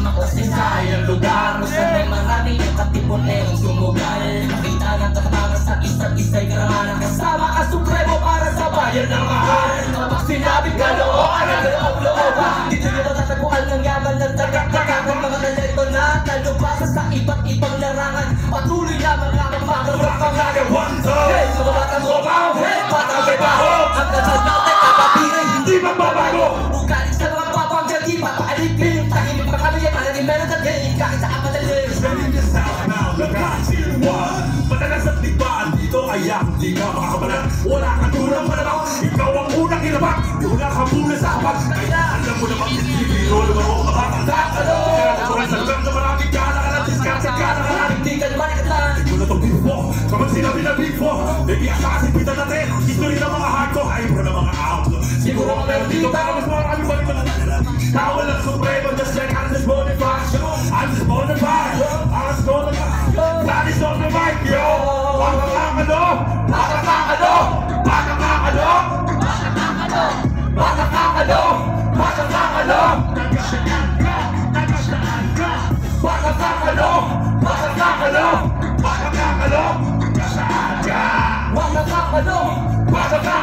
makasisay ang lugar kung saan may maraming ang katipuneng sumugal. Nakita ng katama sa isa't isa'y karangalan, kasama ang supremo para sa bayan ng mahal. Kapag sinabing kalooan ang loob-looban, dito nyo matatagpuan ng yaman ng tagak-tagakan. Mga talento na talubasa sa iba't ibang larangan, patuloy lamang ang magmamagal pangalan. Hey, mga batang robaw, hey, batang bebaho, ang dasal natin kapapiray, hindi magbabago. Ugalit sa mga papanggal, di papaalipin, tahimik pa kami yan, malaging meron at galing kahit sa apadalim. Spending this time now, nagkasiluan. Madalas at ligbaan dito ay hindi ka makakabalan. Wala kang tulang mananaw, ikaw ang unang hinabak. Wala kang muna sa kapat, kaya alam mo naman hindi biro naman ako makakanda. Kaya natural sa lugar na maraming kala-kalat, diskarted kala-kalat. Hindi ka naman ikatan. Ito na itong Big Four, kapag sinabi na Big Four, nag-iasa kasi pita natin. History ng mga hardcore, ay bro ng mga outlaw. Siguro ka meron dito para mas marami balik mga nalala. Tao lang supremo, just like Andres Bonifacio. Andres Bonifacio, Andres Bonifacio. That is on the mic, yo! Pakakakalo! Pakakakalo! Pakakakalo! Pakakakalo! Pakakakalo! Pakakakalo! Tagasaan ka! Tagasaan ka! Pakakakalo! Pakakakalo! Pakakakalo! Tagasaan ka! Wag nakakalo. Pakakakalo!